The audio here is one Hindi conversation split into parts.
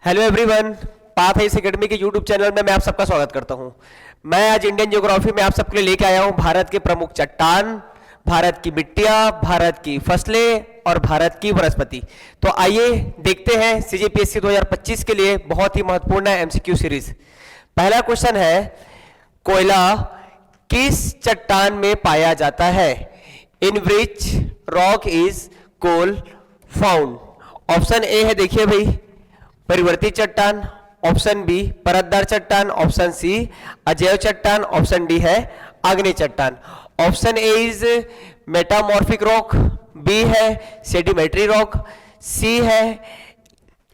हेलो एवरीवन, पाथ हाइस एकेडमी के यूट्यूब चैनल में मैं आप सबका स्वागत करता हूं। मैं आज इंडियन ज्योग्राफी में आप सबके लिए लेके आया हूं भारत के प्रमुख चट्टान, भारत की मिट्टियां, भारत की फसलें और भारत की वनस्पति। तो आइए देखते हैं सीजीपीएससी 2025 के लिए बहुत ही महत्वपूर्ण है एमसीक्यू सीरीज। पहला क्वेश्चन है, कोयला किस चट्टान में पाया जाता है? In which rock is coal found? Option A है, देखिए भाई, परिवर्ती चट्टान, ऑप्शन बी परतदार चट्टान, ऑप्शन सी अजैव चट्टान, ऑप्शन डी है आग्नेय चट्टान। Option A is metamorphic rock, B है सेडिमेंट्री रॉक, सी है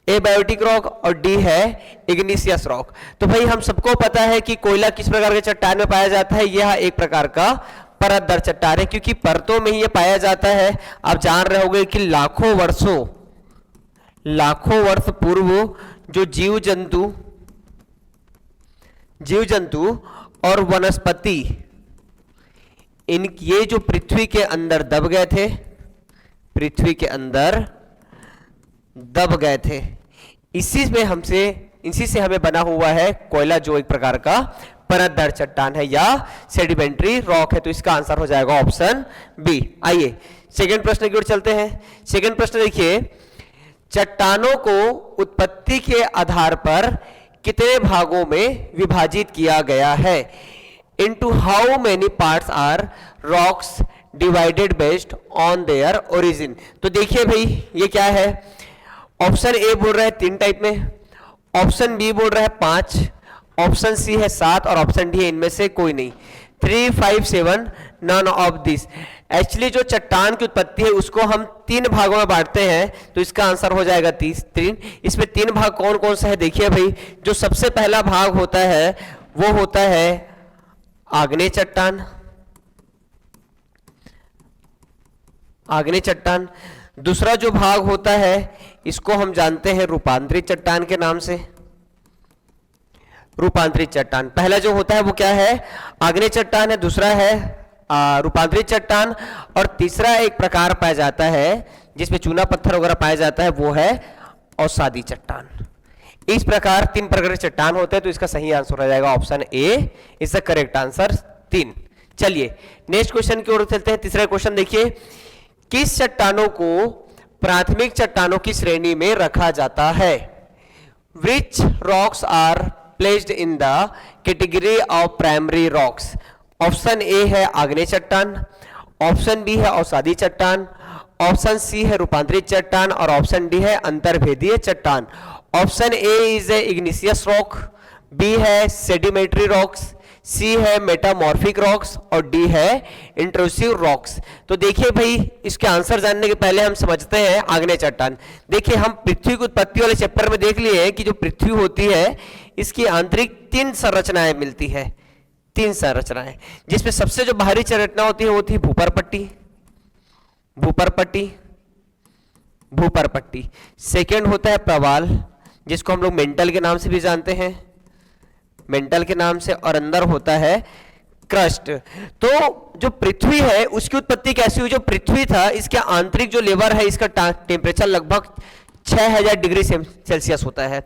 एबायोटिक रॉक और डी है इग्निशियस रॉक। तो भाई हम सबको पता है कि कोयला किस प्रकार के चट्टान में पाया जाता है। यह एक प्रकार का परतदार चट्टान है, क्योंकि परतों में ही यह पाया जाता है। आप जान रहे होंगे कि लाखों वर्ष पूर्व जो जीव जंतु और वनस्पति ये जो पृथ्वी के अंदर दब गए थे, इसी से हमें बना हुआ है कोयला, जो एक प्रकार का परतदार चट्टान है या सेडिमेंट्री रॉक है। तो इसका आंसर हो जाएगा ऑप्शन बी। आइए सेकंड प्रश्न की ओर चलते हैं। सेकंड प्रश्न देखिए, चट्टानों को उत्पत्ति के आधार पर कितने भागों में विभाजित किया गया है? Into how many parts are rocks divided based on their origin? तो देखिए भाई, ये क्या है? ऑप्शन ए बोल रहा है 3 टाइप में, ऑप्शन बी बोल रहा है 5, ऑप्शन सी है 7 और ऑप्शन डी है इनमें से कोई नहीं। 3, 5, 7 नन ऑफ दिस। एक्चुअली जो चट्टान की उत्पत्ति है उसको हम 3 भागों में बांटते हैं, तो इसका आंसर हो जाएगा 3। इसमें 3 भाग कौन कौन से है? देखिए भाई, जो सबसे पहला भाग होता है वो होता है आग्नेय चट्टान। दूसरा जो भाग होता है इसको हम जानते हैं रूपांतरित चट्टान के नाम से। रूपांतरित चट्टान पहला जो होता है वो क्या है? आग्नेय चट्टान है, दूसरा है रूपांतरित चट्टान, और तीसरा एक प्रकार पाया जाता है जिसमें चूना पत्थर वगैरह पाया जाता है, वो है अवसादी चट्टान। इस प्रकार 3 प्रकार के चट्टान होते हैं, तो इसका सही आंसर हो जाएगा option A is the correct answer 3। चलिए नेक्स्ट क्वेश्चन की ओर चलते हैं। तीसरा क्वेश्चन देखिए, किस चट्टानों को प्राथमिक चट्टानों की श्रेणी में रखा जाता है? Which rocks are placed in the category of primary rocks? Option A है आग्नेय चट्टान, ऑप्शन बी है अवसादी चट्टान, ऑप्शन सी है रूपांतरित चट्टान और ऑप्शन डी है अंतर्भेदीय चट्टान। Option A is a igneous rock, B है सेडिमेंट्री रॉक्स, सी है मेटामॉर्फिक रॉक्स और डी है इंट्रूसिव रॉक्स। तो देखिए भाई, इसके आंसर जानने के पहले हम समझते हैं आग्नेय चट्टान। देखिए, हम पृथ्वी की उत्पत्ति वाले चैप्टर में देख लिए कि जो पृथ्वी होती है इसकी आंतरिक 3 संरचनाएं मिलती है। 3 संरचनाएं, जिसमें सबसे जो बाहरी संरचना होती है वो थी भूपर पट्टी। सेकेंड होता है प्रवाल, जिसको हम लोग मेंटल के नाम से भी जानते हैं, और अंदर होता है क्रस्ट। तो जो पृथ्वी है उसकी उत्पत्ति कैसी हुई? जो पृथ्वी था इसके आंतरिक जो लेवल है, इसका टेम्परेचर लगभग 6000 डिग्री सेल्सियस होता है।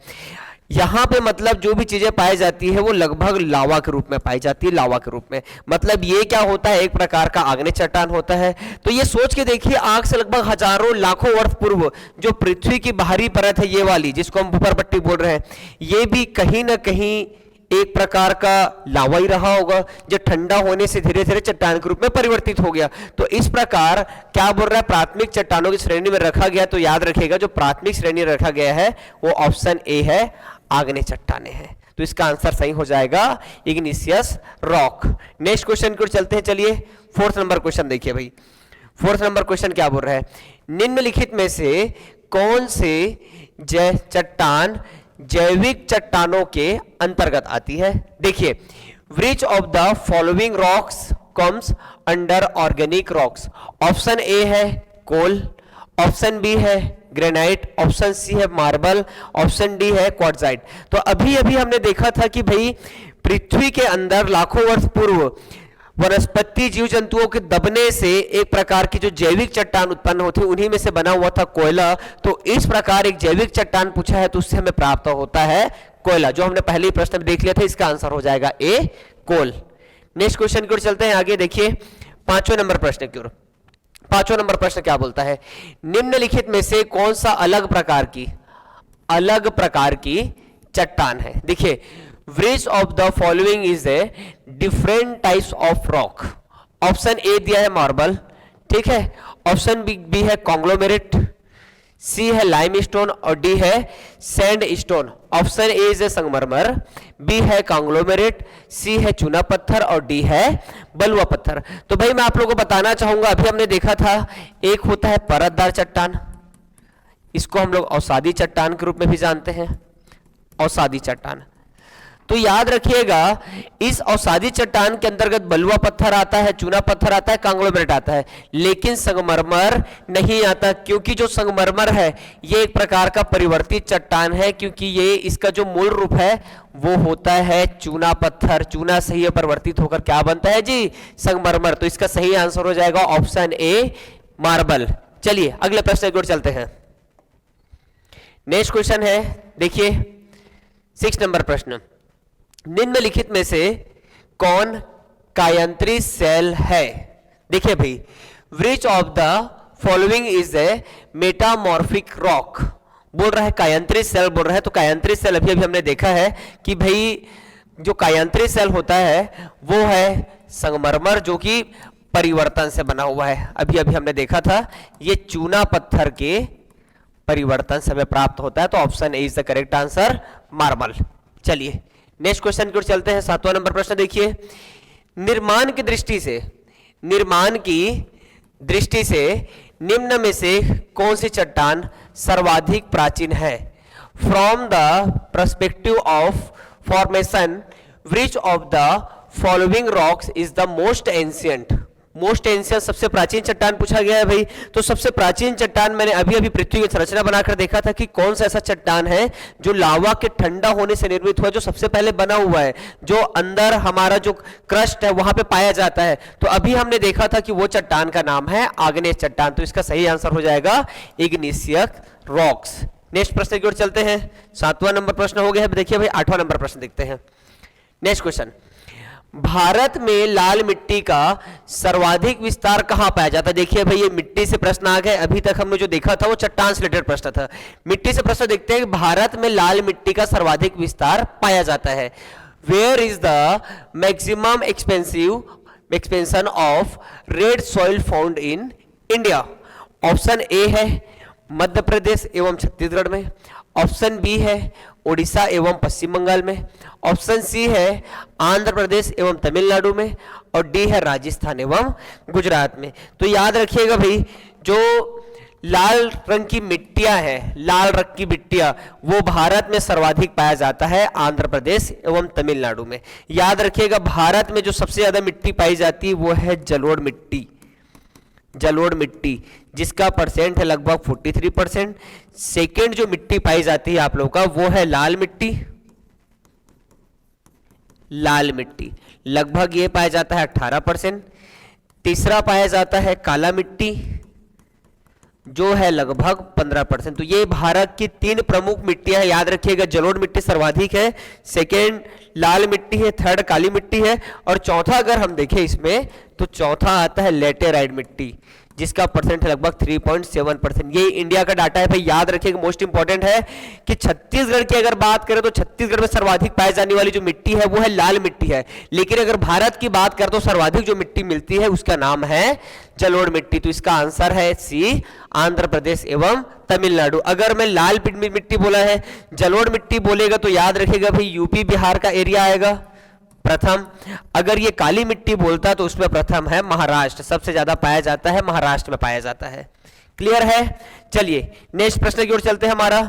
यहां पे मतलब जो भी चीजें पाई जाती है वो लगभग लावा के रूप में पाई जाती है, लावा के रूप में। मतलब ये क्या होता है? एक प्रकार का आग्नेय चट्टान होता है। तो ये सोच के देखिए, आग से लगभग हजारों लाखों वर्ष पूर्व जो पृथ्वी की बाहरी परत है, ये वाली जिसको हम भूपर पट्टी बोल रहे हैं, ये भी कहीं ना कहीं एक प्रकार का लावा ही रहा होगा, जो ठंडा होने से धीरे धीरे चट्टान के रूप में परिवर्तित हो गया। तो इस प्रकार क्या बोल रहा है? प्राथमिक चट्टानों की श्रेणी में रखा गया। तो याद रखिएगा, जो प्राथमिक श्रेणी रखा गया है वो ऑप्शन ए है, आग्नेय चट्टानें हैं। तो इसका आंसर सही हो जाएगा इग्निशियस रॉक। नेक्स्ट क्वेश्चन की ओर चलते हैं। चलिए 4th नंबर क्वेश्चन देखिए भाई। 4th नंबर क्वेश्चन क्या बोल रहा है? निम्नलिखित में से कौन से चट्टान जैविक चट्टानों के अंतर्गत आती है? देखिए, which of the following rocks comes under organic rocks? Option A है कोल, ऑप्शन बी है ग्रेनाइट, ऑप्शन सी है मार्बल, ऑप्शन डी है क्वार्ट्जाइट। तो अभी हमने देखा था कि भाई पृथ्वी के अंदर लाखों वर्ष पूर्व वनस्पति जीव जंतुओं के दबने से एक प्रकार की जो जैविक चट्टान उत्पन्न होती है, उन्हीं में से बना हुआ था कोयला। तो इस प्रकार एक जैविक चट्टान पूछा है तो उससे हमें प्राप्त होता है कोयला, जो हमने पहले ही प्रश्न में देख लिया था। इसका आंसर हो जाएगा ए, कोल। नेक्स्ट क्वेश्चन की ओर चलते हैं आगे। देखिए 5वें नंबर प्रश्न की ओर। 5वां नंबर प्रश्न क्या बोलता है, निम्नलिखित में से कौन सा अलग प्रकार की चट्टान है। देखिए, which of the following is a different types of rock। Option A दिया है मार्बल, ठीक है, ऑप्शन बी है कॉन्ग्लोमेरेट, सी है लाइमस्टोन और डी है सैंडस्टोन। ऑप्शन ए है संगमरमर, बी है कॉन्ग्लोमेरेट, सी है चूना पत्थर और डी है बलुआ पत्थर। तो भाई मैं आप लोगों को बताना चाहूंगा, अभी हमने देखा था एक होता है परतदार चट्टान, इसको हम लोग अवसादी चट्टान के रूप में भी जानते हैं, अवसादी चट्टान। तो याद रखिएगा इस अवसादी चट्टान के अंतर्गत बलुआ पत्थर आता है, चूना पत्थर आता है, कांग्लोमेरेट आता है, लेकिन संगमरमर नहीं आता, क्योंकि जो संगमरमर है ये एक प्रकार का परिवर्तित चट्टान है, क्योंकि ये इसका जो मूल रूप है वो होता है चूना पत्थर। चूना से ही परिवर्तित होकर क्या बनता है जी, संगमरमर। तो इसका सही आंसर हो जाएगा ऑप्शन ए, मार्बल। चलिए अगले प्रश्न की ओर चलते हैं। नेक्स्ट क्वेश्चन है, देखिए 6 नंबर प्रश्न, निम्नलिखित में से कौन कायांत्री सेल है। देखिए भाई, which of the following is a metamorphic rock, बोल रहा है कायांत्री सेल बोल रहा है। तो कायांत्री सेल अभी हमने देखा है कि भाई जो कायांत्री सेल होता है वो है संगमरमर, जो कि परिवर्तन से बना हुआ है। अभी हमने देखा था ये चूना पत्थर के परिवर्तन से हमें प्राप्त होता है। तो option A is the correct answer, marble. चलिए नेक्स्ट क्वेश्चन की ओर चलते हैं। 7वां नंबर प्रश्न देखिए, निर्माण की दृष्टि से निम्न में से कौन सी चट्टान सर्वाधिक प्राचीन है। From the perspective of formation, which of the following rocks is the most ancient. सबसे प्राचीन चट्टान पूछा गया है भाई। तो सबसे प्राचीन चट्टान मैंने अभी पृथ्वी की संरचना बनाकर देखा था कि कौन सा ऐसा चट्टान है जो लावा के ठंडा होने से निर्मित हुआ, जो सबसे पहले बना हुआ है, जो अंदर हमारा जो क्रस्ट है वहां पे पाया जाता है। तो अभी हमने देखा था कि वो चट्टान का नाम है आग्नेय चट्टान। तो इसका सही आंसर हो जाएगा इग्निशियस रॉक्स। नेक्स्ट प्रश्न की ओर चलते हैं। 7वां नंबर प्रश्न हो गया है। देखिए भाई 8वां नंबर प्रश्न देखते हैं। नेक्स्ट क्वेश्चन, भारत में लाल मिट्टी का सर्वाधिक विस्तार कहां पाया जाता है। देखिए भाई ये मिट्टी से प्रश्न आ गए। अभी तक हमने जो देखा था वो चट्टान से रिलेटेड प्रश्न था। मिट्टी से प्रश्न देखते हैं कि भारत में लाल मिट्टी का सर्वाधिक विस्तार पाया जाता है। Where is the maximum expansion of red soil found in India. Option A है मध्य प्रदेश एवं छत्तीसगढ़ में, ऑप्शन बी है उड़ीसा एवं पश्चिम बंगाल में, ऑप्शन सी है आंध्र प्रदेश एवं तमिलनाडु में, और डी है राजस्थान एवं गुजरात में। तो याद रखिएगा भाई जो लाल रंग की मिट्टियां हैं, लाल रंग की मिट्टियां वो भारत में सर्वाधिक पाया जाता है आंध्र प्रदेश एवं तमिलनाडु में। याद रखिएगा भारत में जो सबसे ज्यादा मिट्टी पाई जाती है वो है जलोढ़ मिट्टी, जिसका परसेंट है लगभग 43%। सेकेंड जो मिट्टी पाई जाती है आप लोगों का वो है लाल मिट्टी, लगभग ये पाया जाता है 18%। तीसरा पाया जाता है काला मिट्टी जो है लगभग 15%। तो ये भारत की 3 प्रमुख मिट्टियां हैं। याद रखिएगा जलोढ़ मिट्टी सर्वाधिक है, सेकेंड लाल मिट्टी है, थर्ड काली मिट्टी है, और चौथा अगर हम देखें इसमें तो चौथा आता है लेटेराइट मिट्टी, जिसका परसेंट है लगभग 3.7%। ये इंडिया का डाटा है भाई। याद रखिएगा मोस्ट इंपॉर्टेंट है कि छत्तीसगढ़ की अगर बात करें तो छत्तीसगढ़ में सर्वाधिक पाई जाने वाली जो मिट्टी है वो है लाल मिट्टी है, लेकिन अगर भारत की बात करें तो सर्वाधिक जो मिट्टी मिलती है उसका नाम है जलोढ़ मिट्टी। तो इसका आंसर है सी, आंध्र प्रदेश एवं तमिलनाडु। अगर मैं लाल मिट्टी बोला है, जलोढ़ मिट्टी बोलेगा तो याद रखिएगा भाई यूपी बिहार का एरिया आएगा प्रथम। अगर ये काली मिट्टी बोलता तो उसमें प्रथम है महाराष्ट्र, सबसे ज्यादा पाया जाता है महाराष्ट्र में पाया जाता है। क्लियर है। चलिए नेक्स्ट प्रश्न की ओर चलते हैं। हमारा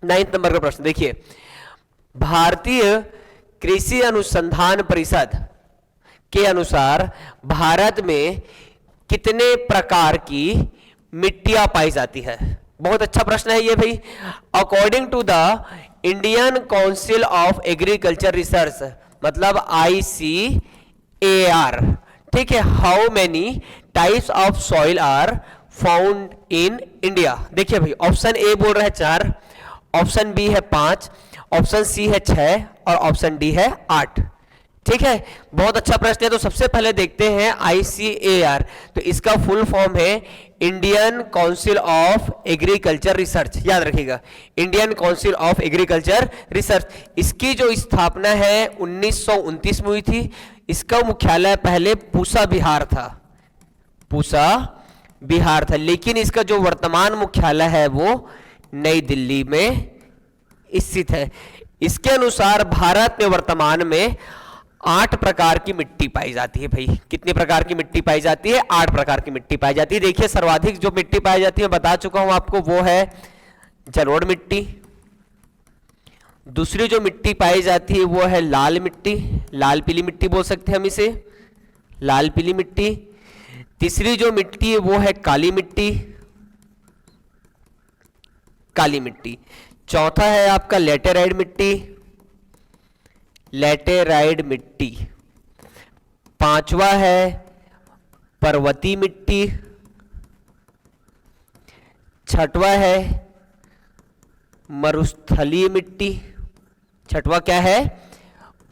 9 नंबर का प्रश्न देखिए, भारतीय कृषि अनुसंधान परिषद के अनुसार भारत में कितने प्रकार की मिट्टियां पाई जाती है। बहुत अच्छा प्रश्न है ये भाई। According to the Indian Council of Agriculture Research, मतलब ICAR, AR, ठीक है। How many types of soil are found in India? देखिए भाई, ऑप्शन ए बोल रहा है 4, ऑप्शन बी है 5, ऑप्शन सी है 6 और ऑप्शन डी है 8। ठीक है, बहुत अच्छा प्रश्न है। तो सबसे पहले देखते हैं ICAR, तो इसका फुल फॉर्म है Indian Council of Agriculture research, याद रखिएगा, Indian Council of Agriculture research. इसकी जो स्थापना है 1929 में हुई थी। इसका मुख्यालय पहले पूसा बिहार था, पूसा बिहार था, लेकिन इसका जो वर्तमान मुख्यालय है वो नई दिल्ली में स्थित है। इसके अनुसार भारत में वर्तमान में 8 प्रकार की मिट्टी पाई जाती है। भाई कितने प्रकार की मिट्टी पाई जाती है? 8 प्रकार की मिट्टी पाई जाती है। देखिए, सर्वाधिक जो मिट्टी पाई जाती है बता चुका हूं आपको, वो है जलोढ़ मिट्टी। दूसरी जो मिट्टी पाई जाती है वो है लाल मिट्टी, लाल पीली मिट्टी बोल सकते हैं हम इसे, लाल पीली मिट्टी। तीसरी जो मिट्टी है वो है काली मिट्टी, काली मिट्टी। चौथा है आपका लेटेराइट मिट्टी, लेटेराइट मिट्टी। पांचवा है पर्वतीय मिट्टी। छठवा है मरुस्थलीय मिट्टी, छठवा क्या है?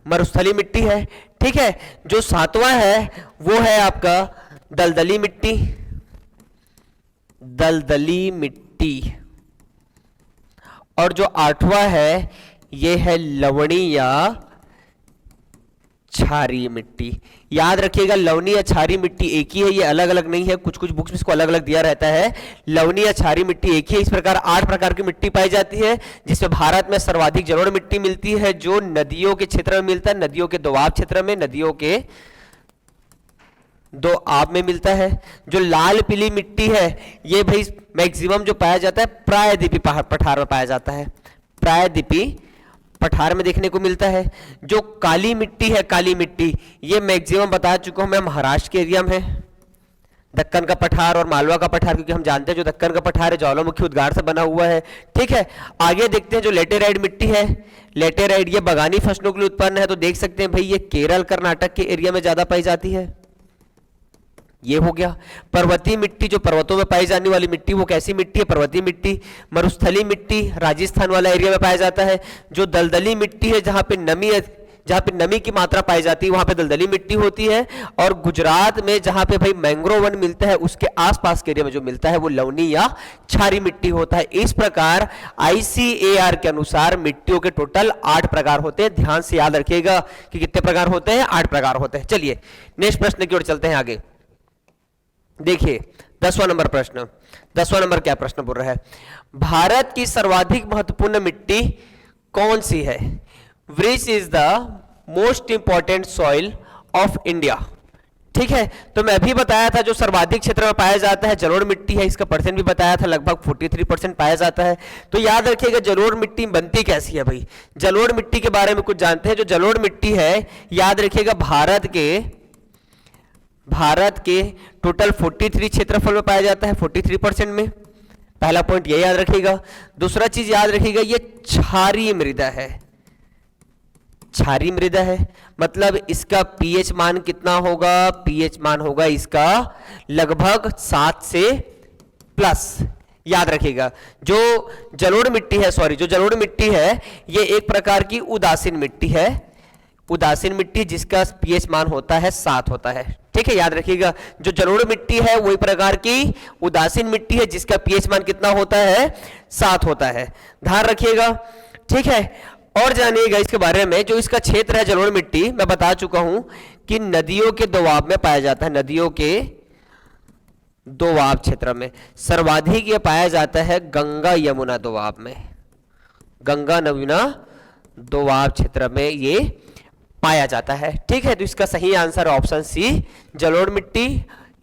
मरुस्थलीय मिट्टी है। ठीक है, जो सातवां है वो है आपका दलदली मिट्टी, दलदली मिट्टी। और जो आठवां है ये है लवणी या क्षारीय मिट्टी। याद रखिएगा, लवणी या क्षारीय मिट्टी एक ही है, ये अलग अलग नहीं है। कुछ कुछ बुक्स में इसको अलग अलग दिया रहता है। लवणी या क्षारीय मिट्टी एक ही है। इस प्रकार 8 प्रकार की मिट्टी पाई जाती है, जिसमें भारत में सर्वाधिक जलोढ़ मिट्टी मिलती है, जो नदियों के क्षेत्र में मिलता है, नदियों के दोआब क्षेत्र में, नदियों के दोआब में मिलता है। जो लाल पीली मिट्टी है ये भाई मैक्सिमम जो पाया जाता है प्रायद्वीपीय पठार में पाया जाता है, प्रायद्वीपीय पठार में देखने को मिलता है। जो काली मिट्टी है, काली मिट्टी, ये मैक्सिमम बता चुका हूं मैं महाराष्ट्र के एरिया में है, दक्कन का पठार और मालवा का पठार, क्योंकि हम जानते हैं जो दक्कन का पठार है ज्वालामुखी उद्गार से बना हुआ है। ठीक है, आगे देखते हैं जो लेटेराइट मिट्टी है। लेटेराइट ये बगानी फसलों के लिए उत्पन्न है, तो देख सकते हैं भाई ये केरल कर्नाटक के एरिया में ज्यादा पाई जाती है, ये हो गया। पर्वतीय मिट्टी, जो पर्वतों में पाई जाने वाली मिट्टी, वो कैसी मिट्टी है? पर्वतीय मिट्टी। मरुस्थलीय मिट्टी राजस्थान वाला एरिया में पाया जाता है। जो दलदली मिट्टी है, जहां पे नमी की मात्रा पाई जाती है वहां पे दलदली मिट्टी होती है। और गुजरात में जहां पे भाई मैंग्रोव वन मिलता है, उसके आसपास के एरिया में जो मिलता है वो लवणी या क्षारीय मिट्टी होता है। इस प्रकार ICAR के अनुसार मिट्टियों के टोटल 8 प्रकार होते हैं। ध्यान से याद रखिएगा कि कितने प्रकार होते हैं? 8 प्रकार होते हैं। चलिए नेक्स्ट प्रश्न की ओर चलते हैं आगे। देखिए 10वां नंबर प्रश्न, 10वां नंबर क्या प्रश्न बोल रहा है? भारत की सर्वाधिक महत्वपूर्ण मिट्टी कौन सी है? Which is the most important soil of India. ठीक है, तो मैं अभी बताया था जो सर्वाधिक क्षेत्र में पाया जाता है जलोढ़ मिट्टी है, इसका परसेंट भी बताया था, लगभग 43% पाया जाता है। तो याद रखिएगा जलोढ़ मिट्टी बनती कैसी है भाई। जलोढ़ मिट्टी के बारे में कुछ जानते हैं। जो जलोढ़ मिट्टी है, याद रखिएगा भारत के टोटल 43 क्षेत्रफल में पाया जाता है, 43% में। पहला पॉइंट ये याद रखिएगा। दूसरा चीज याद रखिएगा, ये क्षारीय मृदा है, क्षारीय मृदा है, मतलब इसका pH मान कितना होगा? pH मान होगा इसका लगभग 7 से प्लस। याद रखिएगा, जो जलोढ़ मिट्टी है, जो जलोढ़ मिट्टी है ये एक प्रकार की उदासीन मिट्टी है, उदासीन मिट्टी जिसका pH मान होता है 7 होता है। ठीक है, याद रखिएगा, जो जलोढ़ मिट्टी है वही प्रकार की उदासीन मिट्टी है जिसका pH मान कितना होता है? 7 होता है। ध्यान रखिएगा। ठीक है, और जानिएगा इसके बारे में, जो इसका क्षेत्र है जलोढ़ मिट्टी, मैं बता चुका हूं कि नदियों के दोआब में पाया जाता है, नदियों के दोआब क्षेत्र में। सर्वाधिक ये पाया जाता है गंगा यमुना दोआब में, गंगा यमुना दोआब क्षेत्र में ये पाया जाता है। ठीक है, तो इसका सही आंसर ऑप्शन सी, जलोढ़ मिट्टी,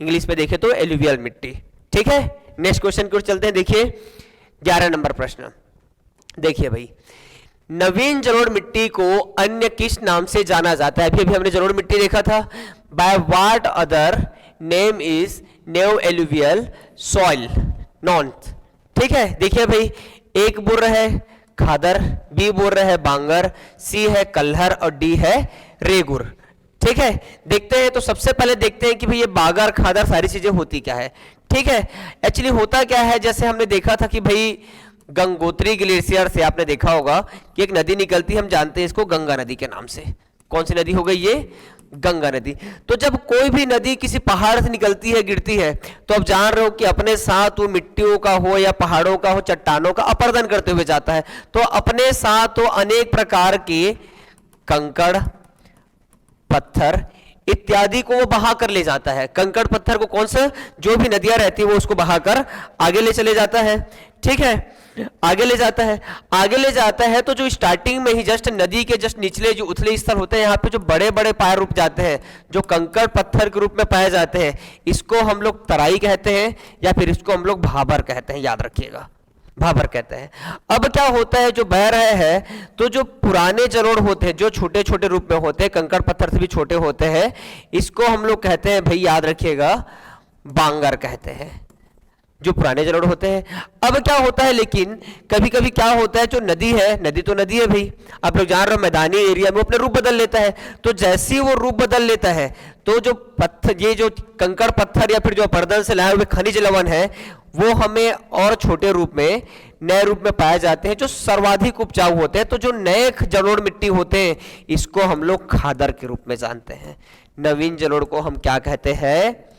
इंग्लिश में देखें तो एलुवियल मिट्टी। ठीक है, नेक्स्ट क्वेश्चन की ओर चलते हैं। देखिए 11 नंबर प्रश्न। देखिए भाई, नवीन जलोढ़ मिट्टी को अन्य किस नाम से जाना जाता है? अभी हमने जलोढ़ मिट्टी देखा था। By what other name is new alluvial soil non. ठीक है, देखिए भाई, एक बोल रहा है खादर, बी बोल रहा है बांगर, सी है कल्हर और डी है रेगुर। ठीक है, देखते हैं। तो सबसे पहले देखते हैं कि भाई ये बागर खादर सारी चीजें होती क्या है। ठीक है, एक्चुअली होता क्या है, जैसे हमने देखा था कि भाई गंगोत्री ग्लेशियर से आपने देखा होगा कि एक नदी निकलती है, हम जानते हैं इसको गंगा नदी के नाम से। कौन सी नदी हो गई ये? गंगा नदी। तो जब कोई भी नदी किसी पहाड़ से निकलती है, गिरती है, तो आप जान रहे हो कि अपने साथ वो मिट्टियों का हो या पहाड़ों का हो, चट्टानों का अपरदन करते हुए जाता है। तो अपने साथ तो अनेक प्रकार के कंकड़, पत्थर इत्यादि को वो बहा कर ले जाता है। कंकड़ पत्थर को कौन सा, जो भी नदियां रहती है वो उसको बहाकर आगे ले चले जाता है। ठीक है, आगे ले जाता है। आगे ले जाता है तो जो स्टार्टिंग में ही जस्ट नदी के जस्ट निचले जो उथले स्थल होते हैं, यहाँ पे जो बड़े बड़े पाए रुक जाते हैं, जो कंकड़ पत्थर के रूप में पाए जाते हैं, इसको हम लोग तराई कहते हैं या फिर इसको हम लोग भाबर कहते हैं, याद रखिएगा, भाबर कहते हैं। अब क्या होता है, जो बह रहे हैं तो जो पुराने जलोढ़ होते हैं, जो छोटे छोटे रूप में होते हैं, कंकड़ पत्थर से भी छोटे होते हैं, इसको हम लोग कहते हैं, भाई याद रखिएगा, बांगर कहते हैं, जो पुराने जलोढ़ होते हैं। अब क्या होता है, लेकिन कभी कभी क्या होता है, जो नदी है, नदी तो नदी है भाई, आप लोग जान रहे हो, मैदानी एरिया में अपने रूप बदल लेता है। तो जैसे ही वो रूप बदल लेता है तो जो पत्थर, ये जो कंकड़ पत्थर या फिर जो अपरदन से लाए हुए खनिज लवण है, वो हमें और छोटे रूप में, नए रूप में पाए जाते हैं, जो सर्वाधिक उपजाऊ होते हैं। तो जो नए जलोढ़ मिट्टी होते हैं, इसको हम लोग खादर के रूप में जानते हैं। नवीन जलोढ़ को हम क्या कहते हैं?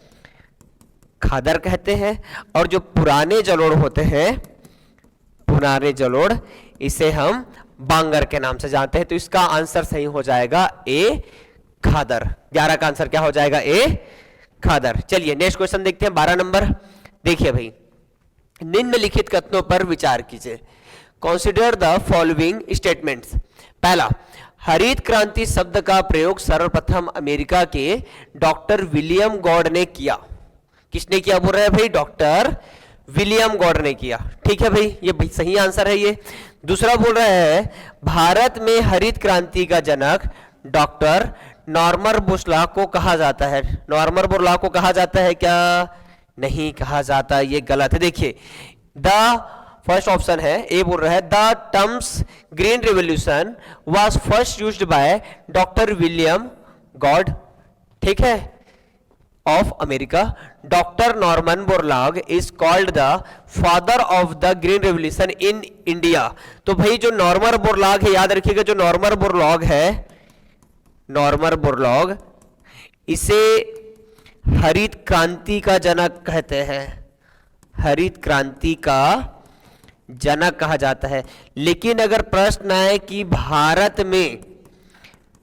खादर कहते हैं। और जो पुराने जलोढ़ होते हैं, पुराने जलोढ़, इसे हम बांगर के नाम से जानते हैं। तो इसका आंसर सही हो जाएगा ए, खादर। 11 का आंसर क्या हो जाएगा? ए, खादर। चलिए नेक्स्ट क्वेश्चन देखते हैं, 12 नंबर। देखिए भाई, निम्नलिखित कथनों पर विचार कीजिए। Consider the following statements. पहला, हरित क्रांति शब्द का प्रयोग सर्वप्रथम अमेरिका के डॉक्टर विलियम गॉड ने किया। किसने किया बोल रहे हैं भाई? डॉक्टर विलियम गॉड ने किया। ठीक है भाई, ये सही आंसर है ये। दूसरा बोल रहे हैं, भारत में हरित क्रांति का जनक डॉक्टर नॉर्मन बोरलॉग को कहा जाता है। नॉर्मन बोरलॉग को कहा जाता है क्या? नहीं कहा जाता, ये गलत है। देखिए, द फर्स्ट ऑप्शन है, ए बोल रहा है, the terms green revolution was first used by doctor William God, ठीक है, of America. Doctor Norman Borlaug is called the father of the green revolution in India. तो भाई जो नॉर्मन बोरलॉग है, याद रखिएगा, जो नॉर्मन बोरलॉग है, नॉर्मन बोरलॉग, इसे हरित क्रांति का जनक कहते हैं। हरित क्रांति का जनक कहा जाता है। लेकिन अगर प्रश्न आए कि भारत में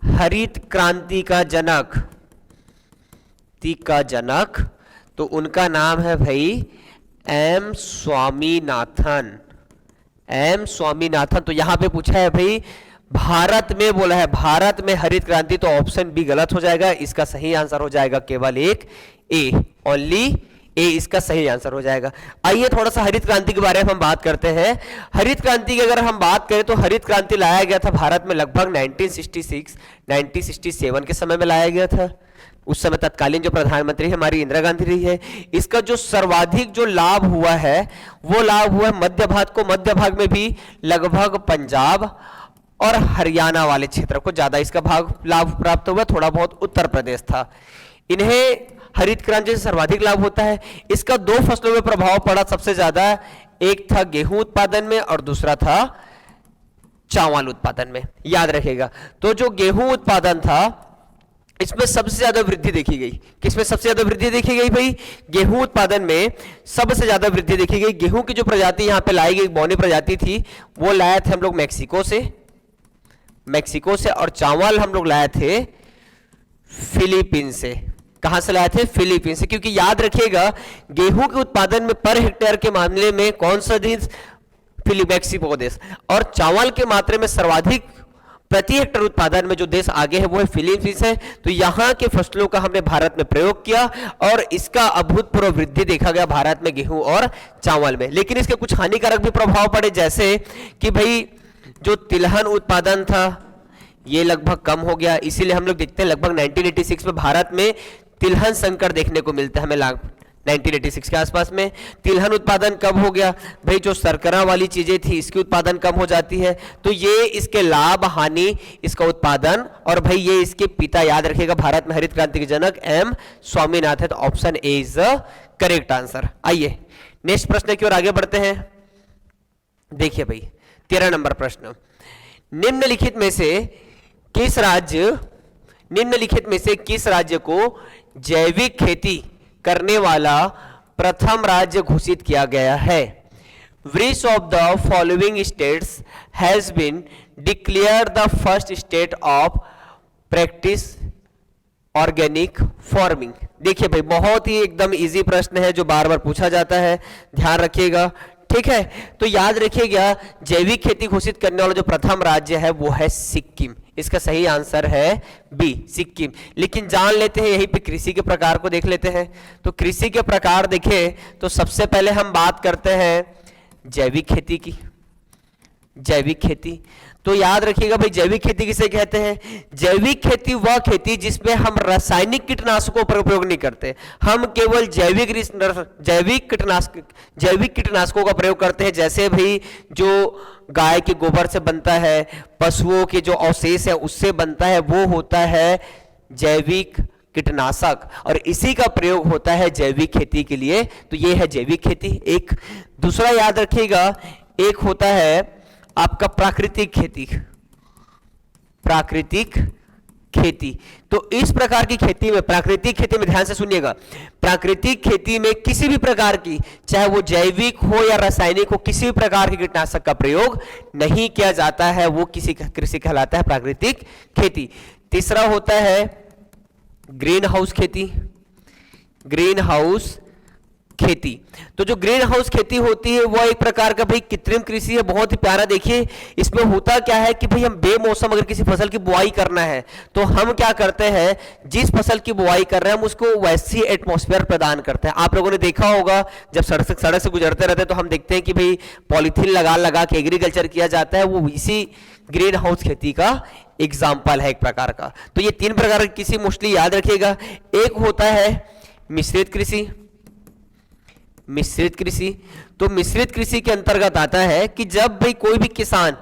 हरित क्रांति का जनक तो उनका नाम है भाई एम स्वामीनाथन। एम स्वामीनाथन। तो यहां पे पूछा है भाई भारत में, बोला है भारत में हरित क्रांति, तो ऑप्शन बी गलत हो जाएगा। इसका सही आंसर हो जाएगा केवल एक ए, ओनली ए इसका सही आंसर हो जाएगा। आइए थोड़ा सा हरित क्रांति के बारे में हम बात करते हैं। हरित क्रांति की अगर हम बात करें तो हरित क्रांति लाया गया था भारत में लगभग 1967 के समय में लाया गया था। उस समय तत्कालीन जो प्रधानमंत्री हमारी इंदिरा गांधी रही है। इसका जो सर्वाधिक जो लाभ हुआ है वो लाभ हुआ मध्य भाग में भी लगभग पंजाब और हरियाणा वाले क्षेत्र को ज्यादा इसका लाभ प्राप्त हुआ। थोड़ा बहुत उत्तर प्रदेश था। इन्हें हरित क्रांति से सर्वाधिक लाभ होता है। इसका दो फसलों में प्रभाव पड़ा सबसे ज्यादा, एक था गेहूं उत्पादन में और दूसरा था चावल उत्पादन में, याद रखिएगा। तो जो गेहूं उत्पादन था इसमें सबसे ज्यादा वृद्धि देखी गई। किसमें सबसे ज्यादा वृद्धि देखी गई भाई? गेहूं उत्पादन में सबसे ज्यादा वृद्धि देखी गई। गेहूं की जो प्रजाति यहां पे लाई गई, बौनी प्रजाति थी, वो लाए थे हम लोग मैक्सिको से, और चावल हम लोग लाए थे फिलीपीन से। कहां से लाए थे? फिलीपीन से। क्योंकि याद रखिएगा गेहूं के उत्पादन में पर हेक्टेयर के मामले में कौन सा देश? मैक्सिको देश। और चावल के मात्रा में सर्वाधिक प्रति हेक्टेयर उत्पादन में जो देश आगे है वो है फिलीपींस है। तो यहां के फसलों का हमने भारत में प्रयोग किया और इसका अभूतपूर्व वृद्धि देखा गया भारत में गेहूं और चावल में। लेकिन इसके कुछ हानिकारक भी प्रभाव पड़े, जैसे कि भाई जो तिलहन उत्पादन था ये लगभग कम हो गया। इसीलिए हम लोग देखते हैं लगभग 1986 में भारत में तिलहन संकट देखने को मिलता है हमें। 1986 के आसपास में। तिलहन उत्पादन कब हो गया भाई, जो शर्करा वाली चीजें थी इसकी उत्पादन कम हो जाती है, तो ये इसके लाभ हानि, इसका उत्पादन, और भाई ये इसके पिता, याद रखिएगा भारत में हरित क्रांति के जनक एम स्वामीनाथन है, तो option A is the correct answer. आइए नेक्स्ट प्रश्न की ओर आगे बढ़ते हैं। देखिए भाई 13 नंबर प्रश्न, निम्नलिखित में से किस राज्य को जैविक खेती करने वाला प्रथम राज्य घोषित किया गया है? Which of the following states has been declared the first state of practice organic farming? देखिए भाई बहुत ही एकदम इजी प्रश्न है जो बार बार पूछा जाता है, ध्यान रखिएगा, ठीक है। तो याद रखिएगा जैविक खेती घोषित करने वाला जो प्रथम राज्य है वो है सिक्किम। इसका सही आंसर है बी, सिक्किम। लेकिन जान लेते हैं यहीं पे कृषि के प्रकार को देख लेते हैं। तो कृषि के प्रकार देखें तो सबसे पहले हम बात करते हैं जैविक खेती की। जैविक खेती तो याद रखिएगा भाई जैविक खेती किसे कहते हैं? जैविक खेती वह खेती जिसमें हम रासायनिक कीटनाशकों पर उपयोग नहीं करते, हम केवल जैविक कीटनाशकों का प्रयोग करते हैं। जैसे भाई जो गाय के गोबर से बनता है, पशुओं के जो अवशेष है उससे बनता है, वो होता है जैविक कीटनाशक, और इसी का प्रयोग होता है जैविक खेती के लिए। तो ये है जैविक खेती एक। दूसरा याद रखिएगा एक होता है आपका प्राकृतिक खेती। प्राकृतिक खेती तो इस प्रकार की खेती में, प्राकृतिक खेती में ध्यान से सुनिएगा, प्राकृतिक खेती में किसी भी प्रकार की, चाहे वो जैविक हो या रासायनिक हो, किसी भी प्रकार के कीटनाशक का प्रयोग नहीं किया जाता है, वो किसी कृषि कहलाता है प्राकृतिक खेती। तीसरा होता है ग्रीन हाउस खेती। ग्रीन हाउस खेती तो जो ग्रीन हाउस खेती होती है वो एक प्रकार का भाई कृत्रिम कृषि है, बहुत ही प्यारा। देखिए इसमें होता क्या है कि भाई हम बेमौसम अगर किसी फसल की बुआई करना है तो हम क्या करते हैं, जिस फसल की बुआई कर रहे हैं हम उसको वैसी एटमॉस्फेयर प्रदान करते हैं। आप लोगों ने देखा होगा जब सड़क से गुजरते रहते हैं तो हम देखते हैं कि भाई पॉलीथीन लगा के एग्रीकल्चर किया जाता है, वो इसी ग्रीन हाउस खेती का एग्जाम्पल है एक प्रकार का। तो ये 3 प्रकार की कृषि मोस्टली याद रखिएगा। एक होता है मिश्रित कृषि। मिश्रित कृषि तो मिश्रित कृषि के अंतर्गत आता है कि जब भाई कोई भी किसान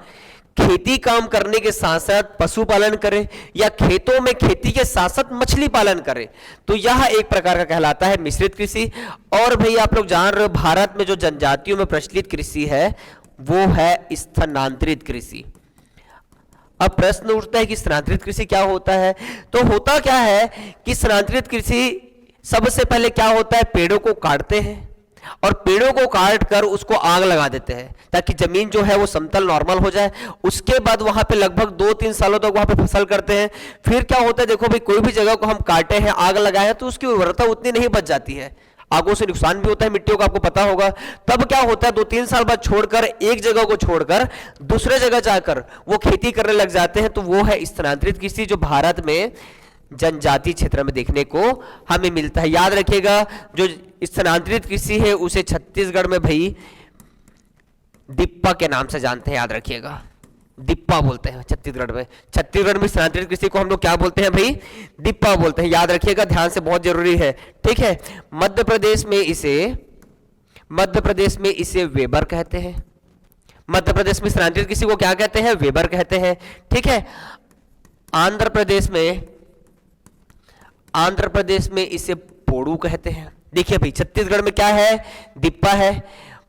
खेती काम करने के साथ साथ पशुपालन करे या खेतों में खेती के साथ साथ मछली पालन करे, तो यह एक प्रकार का कहलाता है मिश्रित कृषि। और भाई आप लोग जान रहे हो भारत में जो जनजातियों में प्रचलित कृषि है वो है स्थानांतरित कृषि। अब प्रश्न उठता है कि स्थानांतरित कृषि क्या होता है? तो होता क्या है कि स्थानांतरित कृषि सबसे पहले क्या होता है, पेड़ों को काटते हैं और पेड़ों को काट कर उसको आग लगा देते हैं ताकि जमीन जो है वो समतल नॉर्मल हो जाए। उसके बाद वहां पे लगभग 2-3 सालों तक वहां पे फसल करते हैं। फिर क्या होता है, देखो भाई कोई भी जगह को हम काटे हैं, आग लगाए हैं, तो उसकी उर्वरता उतनी नहीं बच जाती है, आगों से नुकसान भी होता है मिट्टियों का, आपको पता होगा। तब क्या होता है 2-3 साल बाद छोड़कर, एक जगह को छोड़कर दूसरे जगह जाकर वो खेती करने लग जाते हैं। तो वो है स्थानांतरित कृषि जो भारत में जनजाति क्षेत्र में देखने को हमें मिलता है। याद रखिएगा जो स्थानांतरित कृषि है उसे छत्तीसगढ़ में भाई दिप्पा के नाम से जानते हैं, याद रखिएगा दिप्पा बोलते हैं छत्तीसगढ़ में। छत्तीसगढ़ में स्थानांतरित कृषि को हम लोग क्या बोलते हैं भाई, दिप्पा बोलते हैं, याद रखिएगा, ध्यान से, बहुत जरूरी है, ठीक है। मध्य प्रदेश में इसे वेबर कहते हैं। मध्य प्रदेश में स्थानांतरित कृषि को क्या कहते हैं, वेबर कहते हैं, ठीक है। आंध्र प्रदेश में इसे पोड़ू कहते हैं। देखिए भाई छत्तीसगढ़ में क्या है, दिप्पा है,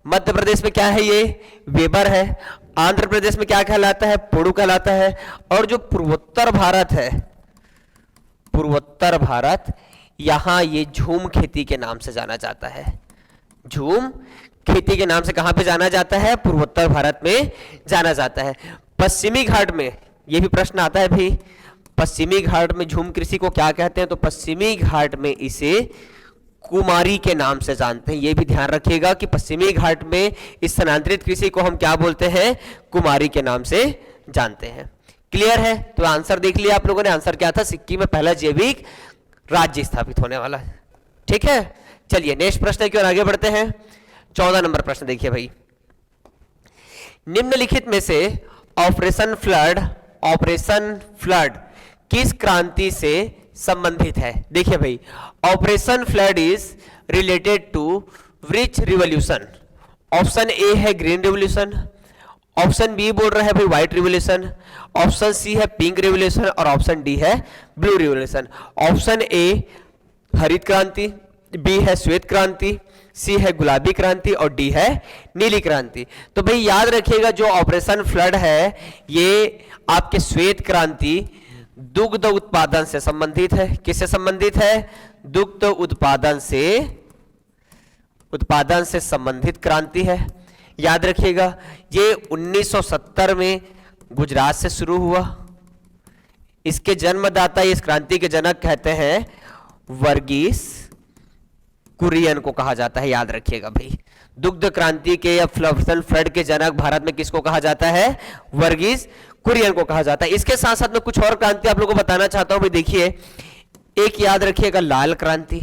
मध्य प्रदेश में क्या है, ये वेबर है, आंध्र प्रदेश में क्या कहलाता है, पोड़ू कहलाता है। और जो पूर्वोत्तर भारत है, पूर्वोत्तर भारत, यहां ये झूम खेती के नाम से जाना जाता है। झूम खेती के नाम से कहां पे जाना जाता है, पूर्वोत्तर भारत में जाना जाता है। पश्चिमी घाट में ये भी प्रश्न आता है भाई, पश्चिमी घाट में झूम कृषि को क्या कहते हैं, तो पश्चिमी घाट में इसे कुमारी के नाम से जानते हैं। यह भी ध्यान रखिएगा कि पश्चिमी घाट में इस स्थानांतरित कृषि को हम क्या बोलते हैं, कुमारी के नाम से जानते हैं। क्लियर है? तो आंसर देख लिया आप लोगों ने, आंसर क्या था, सिक्किम में पहला जैविक राज्य स्थापित होने वाला है, ठीक है। चलिए नेक्स्ट प्रश्न की ओर आगे बढ़ते हैं। 14 नंबर प्रश्न देखिए भाई, निम्नलिखित में से ऑपरेशन फ्लड किस क्रांति से संबंधित है? देखिए भाई operation flood is related to which revolution? Option A है ग्रीन रिवॉल्यूशन, ऑप्शन बी बोल रहा है भाई व्हाइट रिवॉल्यूशन, ऑप्शन सी है पिंक रिवॉल्यूशन और ऑप्शन डी है ब्लू रिवॉल्यूशन। ऑप्शन ए हरित क्रांति, बी है श्वेत क्रांति, सी है गुलाबी क्रांति और डी है नीली क्रांति। तो भाई याद रखिएगा जो ऑपरेशन फ्लड है ये आपके श्वेत क्रांति दुग्ध उत्पादन से संबंधित है। किससे संबंधित है? दुग्ध उत्पादन से संबंधित क्रांति है। याद रखिएगा ये 1970 में गुजरात से शुरू हुआ। इसके जन्मदाता, इस क्रांति के जनक कहते हैं वर्गीस कुरियन को कहा जाता है। याद रखिएगा भाई दुग्ध क्रांति के या फ्लड के जनक भारत में किसको कहा जाता है? वर्गीस कुरियन को कहा जाता है। इसके साथ साथ मैं कुछ और क्रांति आप लोगों को बताना चाहता हूं भाई। देखिए एक याद रखिएगा लाल क्रांति।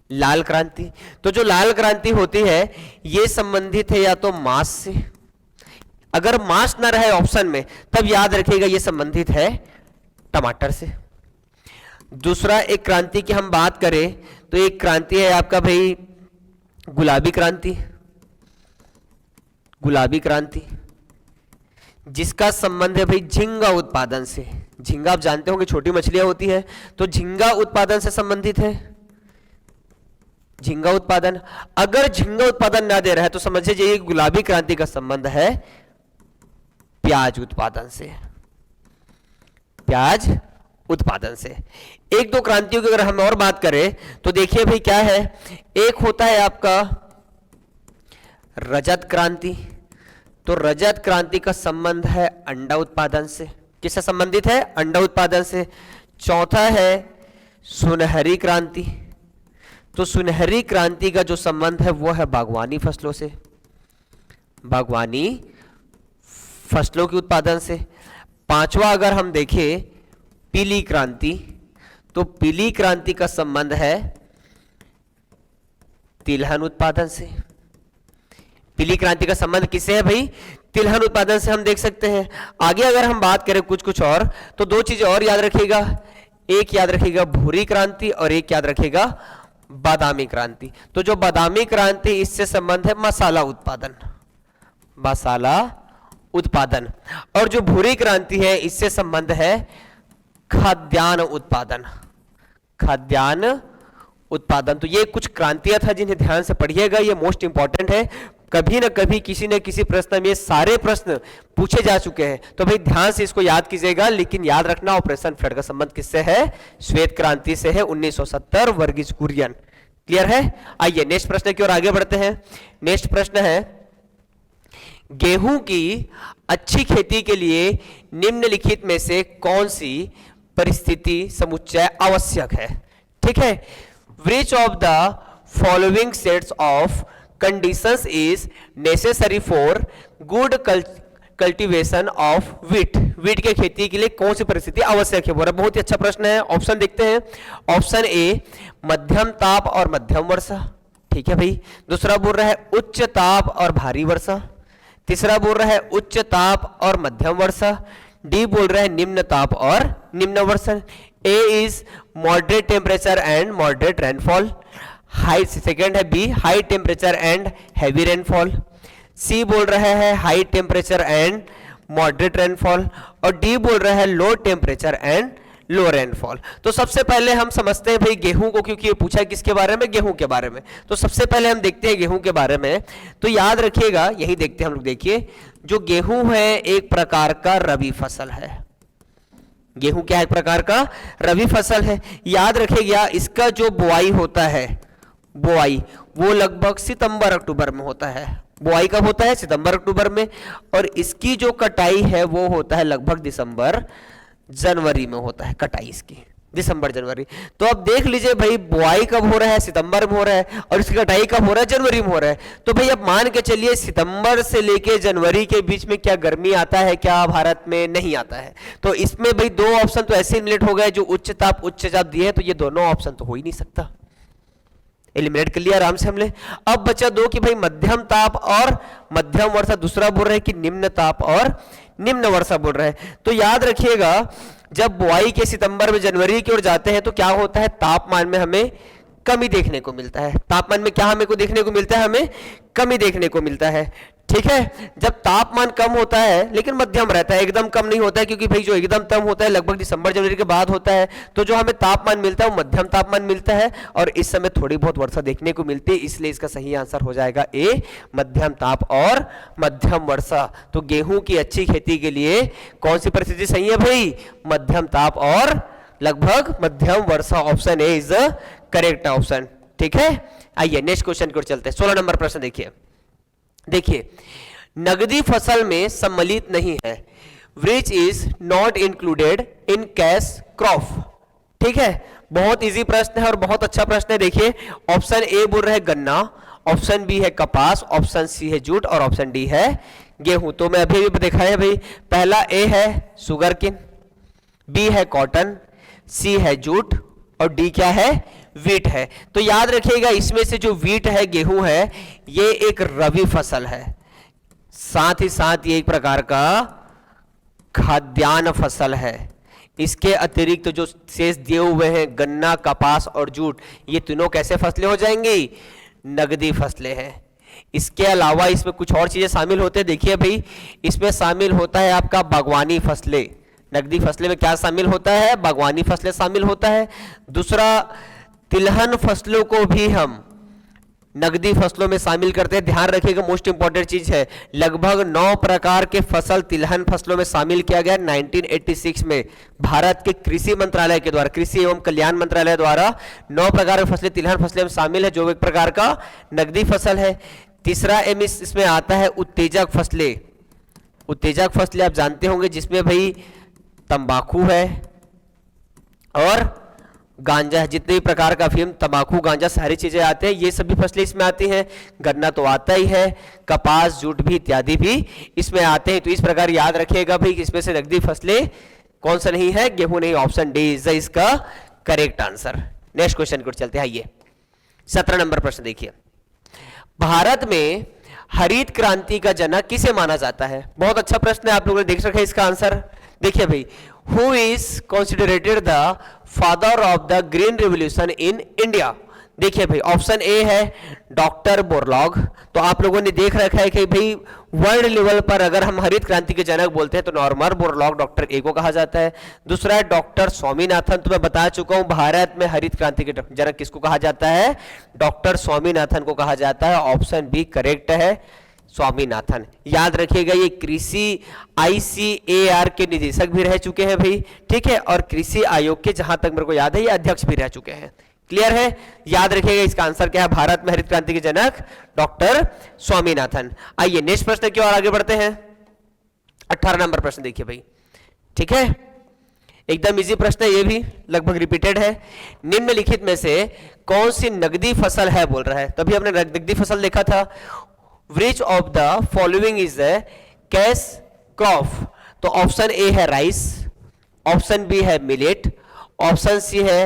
लाल क्रांति, तो जो लाल क्रांति होती है ये संबंधित है या तो मांस से, अगर मांस ना रहे ऑप्शन में तब याद रखिएगा ये संबंधित है टमाटर से। दूसरा एक क्रांति की हम बात करें तो एक क्रांति है आपका भाई गुलाबी क्रांति। गुलाबी क्रांति जिसका संबंध है भाई झींगा उत्पादन से। झींगा आप जानते होंगे छोटी मछलियां होती है, तो झींगा उत्पादन से संबंधित है। झींगा उत्पादन, अगर झींगा उत्पादन ना दे रहा है तो समझिए ये गुलाबी क्रांति का संबंध है प्याज उत्पादन से। प्याज उत्पादन से। एक दो क्रांतियों की अगर हम और बात करें तो देखिए भाई क्या है, एक होता है आपका रजत क्रांति। तो रजत क्रांति का संबंध है अंडा उत्पादन से। किससे संबंधित है? अंडा उत्पादन से। चौथा है सुनहरी क्रांति। तो सुनहरी क्रांति का जो संबंध है वो है बागवानी फसलों से। बागवानी फसलों के उत्पादन से। पांचवा अगर हम देखें पीली क्रांति, तो पीली क्रांति का संबंध है तिलहन उत्पादन से। पीली क्रांति का संबंध किससे है भाई? तिलहन उत्पादन से हम देख सकते हैं। आगे अगर हम बात करें कुछ और तो दो चीजें और याद रखिएगा। एक याद रखिएगा भूरी क्रांति और एक याद रखिएगा बादामी क्रांति। तो जो बादामी क्रांति इससे संबंध है मसाला उत्पादन। मसाला उत्पादन। और जो भूरी क्रांति है इससे संबंध है खाद्यान्न उत्पादन। खाद्यान्न उत्पादन। तो ये कुछ क्रांतियां था जिन्हें ध्यान से पढ़िएगा, ये मोस्ट इंपॉर्टेंट है। कभी ना कभी किसी न किसी प्रश्न में ये सारे प्रश्न पूछे जा चुके हैं, तो भाई ध्यान से इसको याद कीजिएगा। लेकिन याद रखना ऑपरेशन फ्लड का संबंध किससे है? श्वेत क्रांति से है 1970, वर्गीस कुरियन। क्लियर है? आइए नेक्स्ट प्रश्न की ओर आगे बढ़ते हैं। नेक्स्ट प्रश्न है गेहूं की अच्छी खेती के लिए निम्नलिखित में से कौन सी परिस्थिति समुच्चय आवश्यक है? ठीक है, which of the following sets of conditions is necessary for good cultivation of wheat? wheat के खेती के लिए कौन सी परिस्थिति आवश्यक है? बहुत ही अच्छा प्रश्न है। ऑप्शन देखते हैं। ऑप्शन ए मध्यम ताप और मध्यम वर्षा। ठीक है भाई। दूसरा बोल रहा है उच्च ताप और भारी वर्षा। तीसरा बोल रहा है उच्च ताप और मध्यम वर्षा। डी बोल रहा है निम्न ताप और निम्न वर्षा। A is moderate temperature and moderate rainfall. High second है B high temperature and heavy rainfall. C बोल रहा है high temperature and moderate rainfall. और डी बोल रहा है low temperature and low rainfall. तो सबसे पहले हम समझते हैं भाई गेहूं को, क्योंकि ये पूछा है किसके बारे में? गेहूं के बारे में। तो सबसे पहले हम देखते हैं गेहूं के बारे में। तो याद रखिएगा, यही देखते हैं हम लोग। देखिए जो गेहूं है एक प्रकार का रबी फसल है। गेहूं क्या है? एक प्रकार का रबी फसल है। याद रखिएगा इसका जो बुआई होता है, बुआई वो लगभग सितंबर अक्टूबर में होता है। बुआई कब होता है? सितंबर अक्टूबर में। और इसकी जो कटाई है वो होता है लगभग दिसंबर जनवरी में होता है। कटाई इसकी दिसंबर जनवरी। तो अब देख लीजिए भाई बुआई कब हो रहा है? सितंबर में हो रहा है। और इसकी कटाई कब हो रहा है? जनवरी में हो रहा है। तो भाई अब मान के चलिए सितंबर से लेके जनवरी के बीच में क्या गर्मी आता है क्या भारत में? नहीं आता है। तो इसमें भाई दो ऑप्शन तो ऐसे एलिमिनेट हो गए, जो उच्च ताप उच्च ताप दिए हैं, तो ये दोनों ऑप्शन तो हो ही नहीं सकता। एलिमिनेट कर लिया आराम से हमने। अब बचा दो कि भाई मध्यम ताप और मध्यम वर्षा। दूसरा बोल रहे हैं कि निम्न ताप और निम्न वर्षा बोल रहे हैं। तो याद रखिएगा जब बुआई के सितंबर में जनवरी की ओर जाते हैं तो क्या होता है? तापमान में हमें कमी देखने को मिलता है। तापमान में क्या हमें को देखने को मिलता है? हमें कमी देखने को मिलता है। ठीक है, जब तापमान कम होता है लेकिन मध्यम रहता है, एकदम कम नहीं होता है, क्योंकि भाई जो एकदम कम होता है लगभग दिसंबर जनवरी के बाद होता है, तो जो हमें तापमान मिलता है वो मध्यम तापमान मिलता है, और इस समय थोड़ी बहुत वर्षा देखने को मिलती है, इसलिए इसका सही आंसर हो जाएगा ए, मध्यम ताप और मध्यम वर्षा। तो गेहूं की अच्छी खेती के लिए कौन सी परिस्थिति सही है भाई? मध्यम ताप और लगभग मध्यम वर्षा, option A is the correct option. ठीक है, आइए नेक्स्ट क्वेश्चन की ओर चलते हैं। 16 नंबर प्रश्न देखिए, नगदी फसल में सम्मिलित नहीं है, which is not included in cash crop. ठीक है, बहुत इजी प्रश्न है और बहुत अच्छा प्रश्न है। देखिए, ऑप्शन ए बोल रहे गन्ना, ऑप्शन बी है कपास, ऑप्शन सी है जूट और ऑप्शन डी है गेहूं। तो मैं अभी भी देखा है भाई, पहला ए है सुगरकेन, बी है कॉटन, सी है जूट और डी क्या है? वीट है। तो याद रखिएगा, इसमें से जो वीट है, गेहूं है, ये एक रबी फसल है, साथ ही साथ ये एक प्रकार का खाद्यान्न फसल है। इसके अतिरिक्त जो शेष दिए हुए हैं गन्ना, कपास और जूट, ये तीनों कैसे फसलें हो जाएंगी? नगदी फसलें हैं। इसके अलावा इसमें कुछ और चीजें शामिल होते हैं। देखिए भाई, इसमें शामिल होता है आपका बागवानी फसलें। नगदी फसलें में क्या शामिल होता है? बागवानी फसलें शामिल होता है। दूसरा, तिलहन फसलों को भी हम नगदी फसलों में शामिल करते हैं। ध्यान रखिएगा, मोस्ट इंपॉर्टेंट चीज है, लगभग 9 प्रकार के फसल तिलहन फसलों में शामिल किया गया 1986 में भारत के कृषि मंत्रालय के द्वारा, कृषि एवं कल्याण मंत्रालय द्वारा 9 प्रकार की फसलें तिलहन फसलें में शामिल है, जो एक प्रकार का नगदी फसल है। तीसरा इसमें आता है उत्तेजक फसलें। उत्तेजक फसलें आप जानते होंगे, जिसमें भाई तंबाकू है और गांजा है। जितने भी प्रकार का अफीम, तंबाकू, गांजा, सारी चीजें आते हैं, ये सभी फसलें इसमें आती हैं। गन्ना तो आता ही है, कपास, जूट भी इत्यादि भी इसमें आते हैं। तो इस प्रकार याद रखिएगा भाई, इसमें से नगदी फसलें कौन सा नहीं है? गेहूं नहीं, ऑप्शन डी इज इसका करेक्ट आंसर। नेक्स्ट क्वेश्चन को चलते हैं। आइए 17 नंबर प्रश्न देखिए, भारत में हरित क्रांति का जनक किसे माना जाता है? बहुत अच्छा प्रश्न है, आप लोगों ने देख रखा है इसका आंसर। देखिए भाई, who is considerated the father of the green revolution in India? देखिए भाई, ऑप्शन ए है डॉक्टर बोरलॉग। तो आप लोगों ने देख रखा है कि भाई वर्ल्ड लेवल पर अगर हम हरित क्रांति के जनक बोलते हैं तो नॉर्मन बोरलॉग डॉक्टर ए को कहा जाता है। दूसरा है डॉक्टर स्वामीनाथन। तो मैं बता चुका हूं, भारत में हरित क्रांति के जनक किसको कहा जाता है? डॉक्टर स्वामीनाथन को कहा जाता है। ऑप्शन बी करेक्ट है, स्वामीनाथन। याद रखिएगा, ये कृषि ICAR के निदेशक भी रह चुके हैं भाई। ठीक है, और कृषि आयोग के, जहां तक मेरे को याद है, ये अध्यक्ष भी रह चुके हैं। क्लियर है? याद रखिएगा, इसका आंसर क्या है? भारत में हरित क्रांति के जनक डॉक्टर स्वामीनाथन। आइए नेक्स्ट प्रश्न की ओर आगे बढ़ते हैं। 18 नंबर प्रश्न देखिए भाई। ठीक है, एकदम इजी प्रश्न है, ये भी लगभग रिपीटेड है। निम्नलिखित में से कौन सी नगदी फसल है बोल रहा है। तभी हमने नगदी फसल देखा था। Which of the following is a cash crop? तो ऑप्शन ए है राइस, ऑप्शन बी है मिलेट, ऑप्शन सी है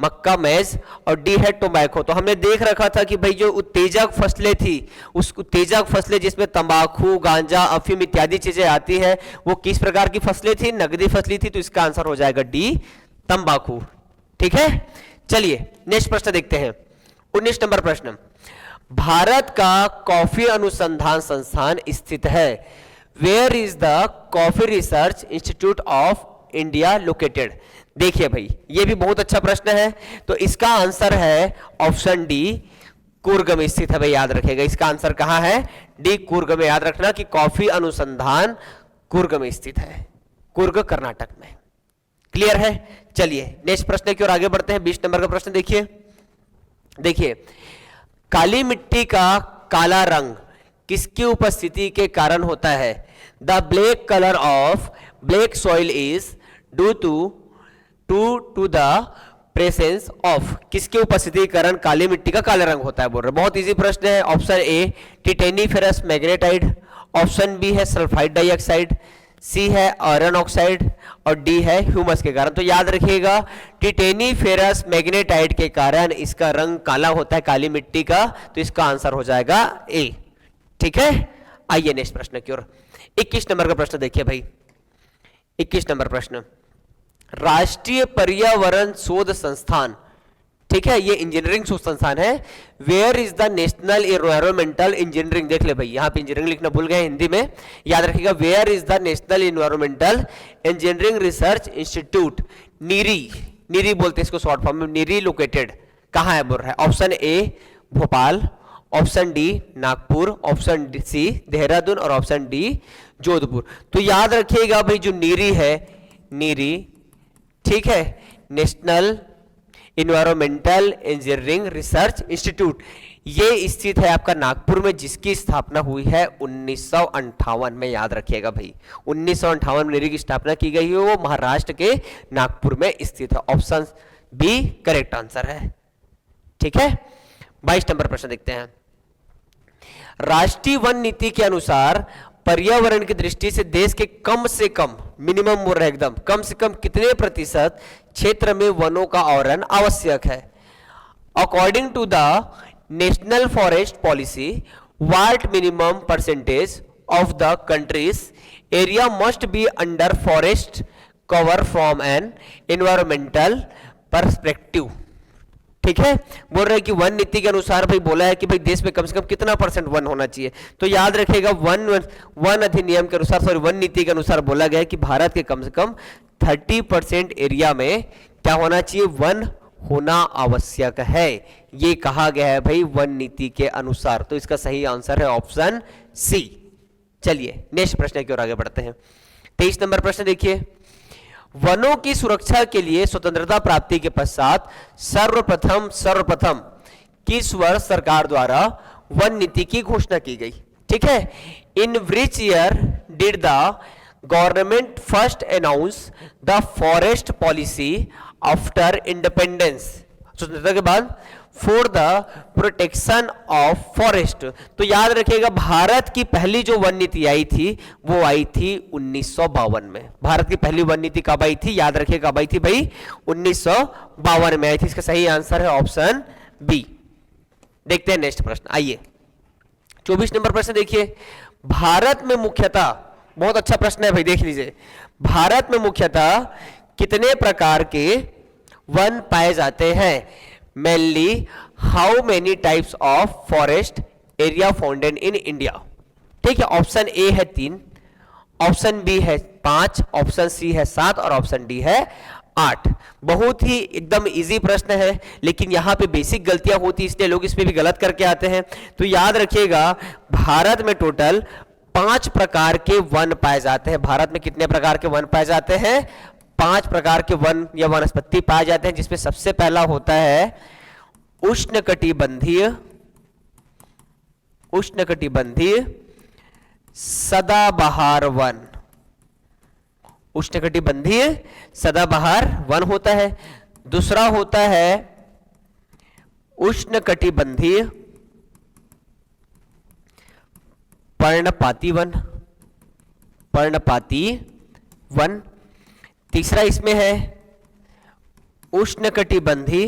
मक्का, मैज और डी है टोबैको। तो हमने देख रखा था कि भाई जो उत्तेजक फसलें थी, उस उत्तेजक फसलें जिसमें तंबाकू, गांजा, अफीम इत्यादि चीजें आती है, वो किस प्रकार की फसलें थी? नगदी फसलें थी। तो इसका आंसर हो जाएगा डी, तंबाकू। ठीक है, चलिए नेक्स्ट प्रश्न देखते हैं। 19 नंबर प्रश्न, भारत का कॉफी अनुसंधान संस्थान स्थित है। Where is the coffee research institute of India located? देखिए भाई, ये भी बहुत अच्छा प्रश्न है। तो इसका आंसर है ऑप्शन डी, कुर्ग में स्थित है भाई। याद रखिएगा, इसका आंसर कहां है? डी, कुर्ग में। याद रखना कि कॉफी अनुसंधान कुर्ग में स्थित है, कुर्ग कर्नाटक में। क्लियर है? चलिए नेक्स्ट प्रश्न की ओर आगे बढ़ते हैं। 20 नंबर का प्रश्न देखिए, काली मिट्टी का काला रंग किसकी उपस्थिति के कारण होता है? The black colour of black soil is due to the presence of, किसकी उपस्थिति के कारण काली मिट्टी का काला रंग होता है बोल रहे। बहुत इजी प्रश्न है। Option A titaniferous magnetite, option B है सल्फाइड डाइऑक्साइड, सी है आयरन ऑक्साइड और डी है ह्यूमस के कारण। तो याद रखिएगा, टिटेनीफेरस मैग्नेटाइट के कारण इसका रंग काला होता है, काली मिट्टी का। तो इसका आंसर हो जाएगा ए। ठीक है, आइए नेक्स्ट प्रश्न की ओर। 21 नंबर का प्रश्न देखिए भाई। 21 नंबर प्रश्न, राष्ट्रीय पर्यावरण शोध संस्थान ठीक है, ये इंजीनियरिंग शोध संस्थान है। Where is the national environmental engineering, देख ले भाई, यहाँ पे इंजीनियरिंग लिखना भूल गए हिंदी में, याद रखिएगा। Where is the national environmental engineering research institute, NEERI, NEERI बोलते हैं इसको शॉर्ट फॉर्म में, नीरी लोकेटेड कहाँ है बोल रहा है। Option A Bhopal, option D Nagpur, option C Dehradun और ऑप्शन डी जोधपुर। तो याद रखिएगा भाई जो नीरी है, नीरी, ठीक है, national environmental engineering research institute, ये स्थित है आपका नागपुर में, जिसकी स्थापना हुई है 1958 में। याद रखिएगा भाई 1958 में नीरी की स्थापना की गई है, वो महाराष्ट्र के नागपुर में स्थित है। ऑप्शन बी करेक्ट आंसर है। ठीक है, 22 नंबर प्रश्न देखते हैं। राष्ट्रीय वन नीति के अनुसार पर्यावरण की दृष्टि से देश के कम से कम, मिनिमम बोल रहे एकदम, कम से कम कितने प्रतिशत क्षेत्र में वनों का आवरण आवश्यक है। According to the national forest policy, what minimum percentage of the country's area must be under forest cover from an environmental perspective. ठीक है, बोल रहे हैं कि वन नीति के अनुसार भाई बोला है कि भाई देश में कम से कम कितना परसेंट वन होना चाहिए। तो याद रखिएगा वन अधिनियम के अनुसार, सॉरी वन नीति के अनुसार बोला गया है कि भारत के कम से कम 30% एरिया में क्या होना चाहिए, वन होना आवश्यक है। ये कहा गया है भाई वन नीति के अनुसार। तो इसका सही आंसर है ऑप्शन सी। चलिए नेक्स्ट प्रश्न की ओर आगे बढ़ते हैं। 23 नंबर प्रश्न देखिए। वनों की सुरक्षा के लिए स्वतंत्रता प्राप्ति के पश्चात सर्वप्रथम किस वर्ष सरकार द्वारा वन नीति की घोषणा की गई। ठीक है, in which year did the government first announce the forest policy after independence, स्वतंत्रता के बाद, for the protection of forest. तो याद रखिएगा भारत की पहली जो वन नीति आई थी वो आई थी 1952 में। भारत की पहली वन नीति कब आई थी, याद रखिएगा कब आई थी भाई, 1952 में आई थी। इसका सही आंसर है ऑप्शन बी। देखते हैं नेक्स्ट प्रश्न, आइए 24 नंबर प्रश्न देखिए। भारत में मुख्यतः, बहुत अच्छा प्रश्न है भाई, देख लीजिए, भारत में मुख्यतः कितने प्रकार के वन पाए जाते हैं। Mainly how many types of forest area founded in India. ठीक है, ऑप्शन ए है 3, ऑप्शन बी है 5, ऑप्शन सी है 7 और ऑप्शन डी है 8। बहुत ही एकदम इजी प्रश्न है, लेकिन यहां पे बेसिक गलतियां होती, इसलिए लोग इसमें भी गलत करके आते हैं। तो याद रखिएगा भारत में टोटल 5 प्रकार के वन पाए जाते हैं। भारत में कितने प्रकार के वन पाए जाते हैं, 5 प्रकार के वन या वनस्पति पाए जाते हैं, जिसमें सबसे पहला होता है उष्णकटिबंधीय सदाबहार वन। उष्णकटिबंधीय सदाबहार वन होता है। दूसरा होता है उष्णकटिबंधीय पर्णपाती वन। तीसरा इसमें है उष्णकटिबंधीय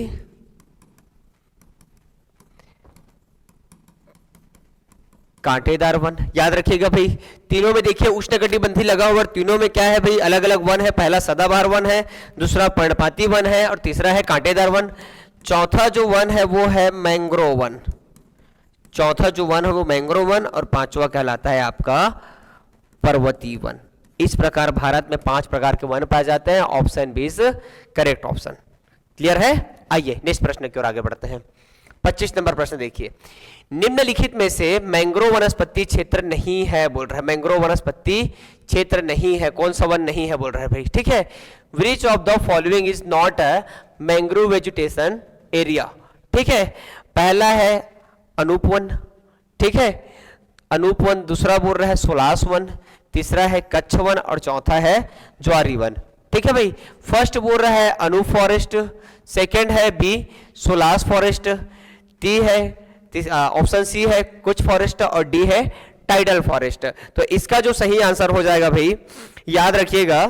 कांटेदार वन। याद रखिएगा भाई, तीनों में देखिए उष्णकटिबंधीय लगा हुआ, तीनों में क्या है भाई, अलग अलग वन है। पहला सदाबहार वन है, दूसरा पर्णपाती वन है और तीसरा है कांटेदार वन। चौथा जो वन है वो है मैंग्रोव वन। चौथा जो वन है वो मैंग्रोव वन और पांचवा कहलाता है आपका पर्वतीय वन। इस प्रकार भारत में 5 प्रकार के वन पाए जाते हैं। Option B is correct option. Clear है, आइए नेक्स्ट प्रश्न की ओर आगे बढ़ते हैं। 25 नंबर प्रश्न देखिए। निम्नलिखित में से मैंग्रोव वनस्पति क्षेत्र नहीं है बोल रहा है। मैंग्रोव वनस्पति क्षेत्र नहीं है, कौन सा वन नहीं है बोल रहा है भाई। ठीक है, which of the following is not a mangrove vegetation area. ठीक है, पहला है अनूप वन। ठीक है, अनूप वन। दूसरा बोल रहा है सोलास वन, तीसरा है कच्छ वन और चौथा है ज्वारी वन। ठीक है भाई, फर्स्ट बोल रहा है अनूप फॉरेस्ट, सेकंड है बी सोलास फॉरेस्ट, टी है ऑप्शन सी है कुछ फॉरेस्ट और डी है टाइडल फॉरेस्ट। तो इसका जो सही आंसर हो जाएगा भाई, याद रखिएगा,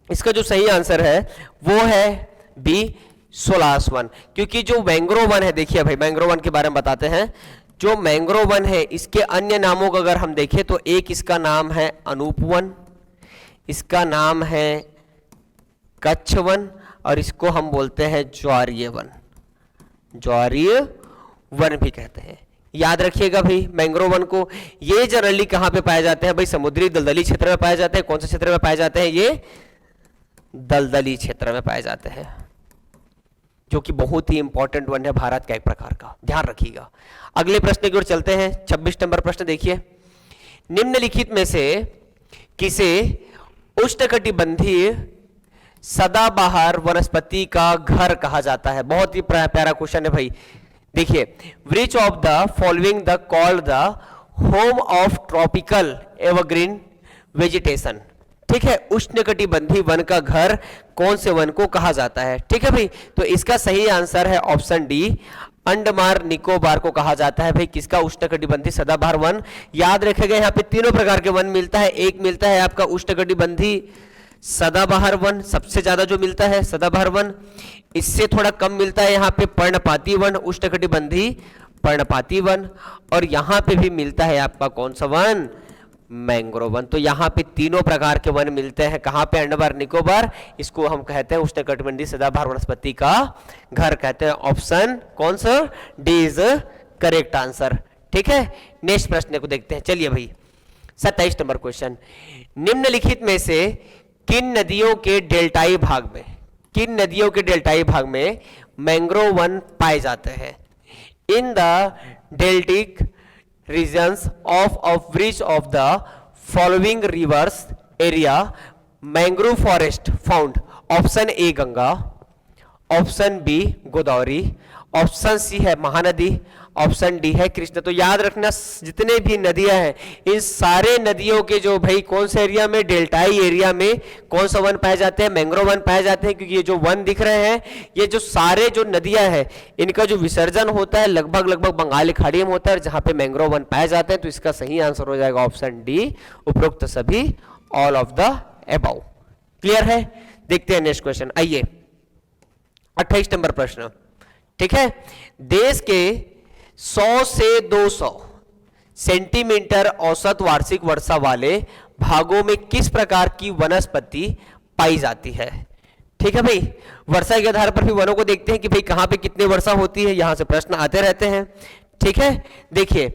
इसका जो सही आंसर है वो है बी सोलास वन। क्योंकि जो मैंग्रोव वन है, देखिए भाई मैंग्रोव वन के बारे में बताते हैं। जो मैंग्रोव वन है इसके अन्य नामों को अगर हम देखें तो एक इसका नाम है अनूप वन, इसका नाम है कच्छ वन और इसको हम बोलते हैं ज्वारीय वन। ज्वारीय वन भी कहते हैं। याद रखिएगा भाई मैंग्रोव वन को। ये जनरली कहां पे पाए जाते हैं भाई? समुद्री दलदली क्षेत्र में पाए जाते हैं। कौन से क्षेत्र में पाए जाते हैं? ये दलदली क्षेत्र में पाए जाते हैं, जो कि बहुत ही इंपॉर्टेंट वन है भारत का एक प्रकार का, ध्यान रखिएगा। अगले प्रश्न की ओर चलते हैं। 26 नंबर प्रश्न देखिए, निम्नलिखित में से किसे उष्णकटिबंधीय सदाबहार वनस्पति का घर कहा जाता है? बहुत ही प्यारा क्वेश्चन है भाई। देखिए, which of the following the called the home of tropical evergreen vegetation? ठीक है, उष्णकटिबंधीय वन का घर कौन से वन को कहा जाता है? ठीक है भाई, तो इसका सही आंसर है ऑप्शन डी, अंडमान निकोबार को कहा जाता है भाई। किसका? उष्णकटिबंधीय सदाबहार वन। याद रखेगा यहाँ पे तीनों प्रकार के वन मिलता है। एक मिलता है आपका उष्णकटिबंधीय सदाबहार वन, सबसे ज्यादा जो मिलता है सदाबहार वन। इससे थोड़ा कम मिलता है यहाँ पे पर्णपाती वन, उष्णकटिबंधीय पर्णपाती वन। और यहाँ पे भी मिलता है आपका कौन सा वन? Mangrove one. तो यहाँ पे तीनों प्रकार के वन मिलते हैं। कहाँ पे? अंडमान निकोबार। इसको हम कहते हैं उष्णकटिबंधीय सदाबहार वनस्पति का घर कहते हैं। ऑप्शन कौन सा? D is correct answer. ठीक है, नेक्स्ट प्रश्न को देखते हैं। चलिए भाई, 27 नंबर क्वेश्चन, निम्नलिखित में से किन नदियों के डेल्टाई भाग में, किन नदियों के डेल्टाई भाग में मैंग्रोव वन पाए जाते हैं? In the deltaic regions of which of the following rivers area mangrove forest found? Option A Ganga, option B Godavari, option C है महानदी, ऑप्शन डी है कृष्ण। तो याद रखना, जितने भी नदियां हैं, इन सारे नदियों के जो भाई कौन से एरिया में, डेल्टाई एरिया में कौन सा वन पाए जाते हैं? मैंग्रोव वन पाए जाते हैं। क्योंकि ये जो वन दिख रहे हैं, ये जो सारे जो नदियां हैं, इनका जो विसर्जन होता है लगभग बंगाल की खाड़ी में होता है, जहां पे मैंग्रोव वन पाए जाते हैं। तो इसका सही आंसर हो जाएगा ऑप्शन डी, उपरोक्त सभी, all of the above. Clear है? देखते हैं नेक्स्ट क्वेश्चन। आइए, 28 नंबर प्रश्न। ठीक है, देश के 100 से 200 सेंटीमीटर औसत वार्षिक वर्षा वाले भागों में किस प्रकार की वनस्पति पाई जाती है? ठीक है भाई, वर्षा के आधार पर भी वनों को देखते हैं कि भाई कहां पे कितनी वर्षा होती है, यहां से प्रश्न आते रहते हैं। ठीक है, देखिए,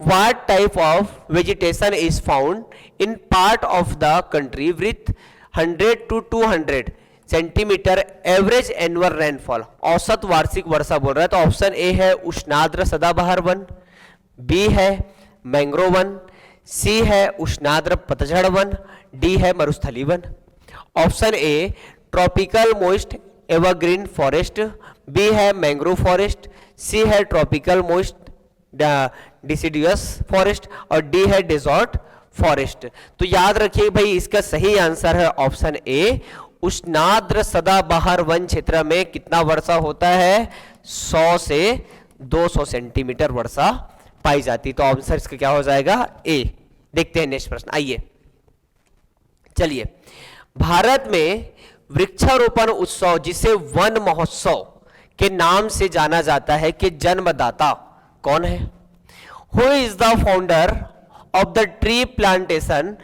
what type of vegetation is found in part of the country with 100 to 200 centimetre average annual rainfall? औसत वार्षिक वर्षा बोल रहा है। तो ऑप्शन ए है उष्णाद्र सदाबहार वन, बी है मैंग्रोव वन, सी है उष्णाद्र पतझड़ वन, डी है मरुस्थली वन। Option A tropical moist evergreen forest, B है मैंग्रोव फॉरेस्ट, सी है ट्रॉपिकल मोइस्ट डिसिडियस फॉरेस्ट, और डी है डेजर्ट फॉरेस्ट। तो याद रखिए भाई, इसका सही आंसर है ऑप्शन ए, उष्णाद्र सदाबहार वन क्षेत्र में कितना वर्षा होता है? 100 से 200 सेंटीमीटर वर्षा पाई जाती। तो आंसर इसका क्या हो जाएगा? ए। देखते हैं नेक्स्ट प्रश्न। आइए, चलिए, भारत में वृक्षारोपण उत्सव, जिसे वन महोत्सव के नाम से जाना जाता है, के जन्मदाता कौन है? Who is the founder of the tree plantation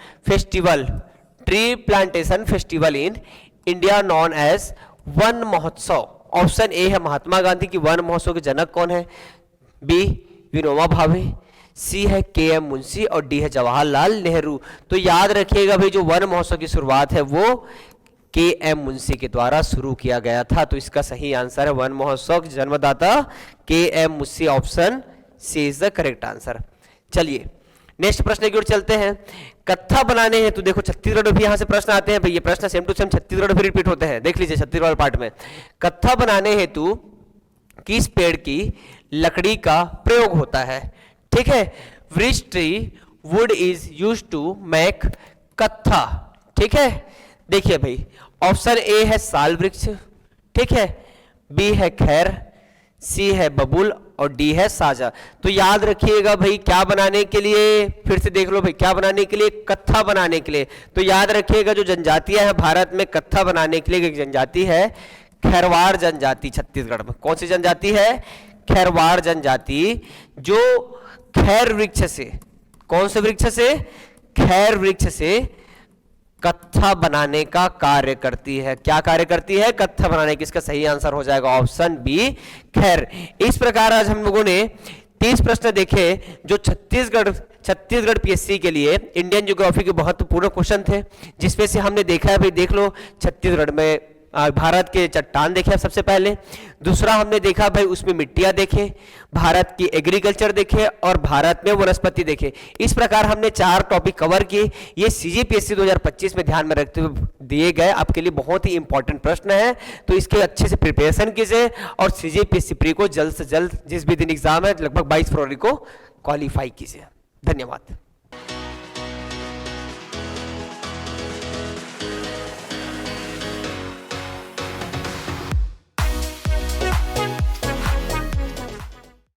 festival in India known as Van Mahotsav? Option A है महात्मा गांधी की वन महोत्सव के जनक कौन है? बी विनोबा भावे, सी है के.एम. मुंशी, और डी है जवाहरलाल नेहरू। तो याद रखिएगा भाई, जो वन महोत्सव की शुरुआत है वो के.एम. मुंशी के द्वारा शुरू किया गया था। तो इसका सही आंसर है वन महोत्सव के जन्मदाता K M. Munshi. Option C is the correct answer. चलिए, नेक्स्ट प्रश्न की ओर चलते हैं। कत्था बनाने हेतु, देखो छत्तीसगढ़ में भी यहां से प्रश्न आते हैं भाई, ये प्रश्न सेम टू सेम छत्तीसगढ़ में रिपीट होते हैं। देख लीजिए छत्तीसगढ़ पार्ट में, कत्था बनाने हेतु किस पेड़ की लकड़ी का प्रयोग होता है? ठीक है, which tree wood is use to make katha? ठीक है, देखिए भाई, ऑप्शन ए है साल वृक्ष, ठीक है, बी है खैर, सी है बबूल, और डी है साजा। तो याद रखिएगा भाई, क्या बनाने के लिए, फिर से देख लो भाई, क्या बनाने के लिए? कत्था बनाने के लिए। तो याद रखिएगा, जो जनजातियां हैं भारत में कत्था बनाने के लिए, एक जनजाति है खैरवाड़ जनजाति। छत्तीसगढ़ में कौन सी जनजाति है? खैरवाड़ जनजाति, जो खैर वृक्ष से, कौन से वृक्ष से? खैर वृक्ष से कत्था बनाने का कार्य करती है। क्या कार्य करती है? कत्था बनाने की। इसका सही आंसर हो जाएगा ऑप्शन बी, खैर। इस प्रकार आज हम लोगों ने 30 प्रश्न देखे जो छत्तीसगढ़ पीएससी के लिए इंडियन ज्योग्राफी के महत्वपूर्ण क्वेश्चन थे, जिसमें से हमने देखा है भाई, देख लो, छत्तीसगढ़ में भारत के चट्टान देखे सबसे पहले, दूसरा हमने देखा भाई उसमें मिट्टियां देखे, भारत की एग्रीकल्चर देखे और भारत में वनस्पति देखे। इस प्रकार हमने 4 टॉपिक कवर किए। ये सीजीपीएससी 2025 में ध्यान में रखते हुए दिए गए आपके लिए बहुत ही इंपॉर्टेंट प्रश्न है, तो इसके अच्छे से प्रिपरेशन कीजिए और सीजीपीएससी प्री को जल्द से जल्द, जिस भी दिन एग्जाम है लगभग 22 फरवरी को, क्वालिफाई कीजिए। धन्यवाद।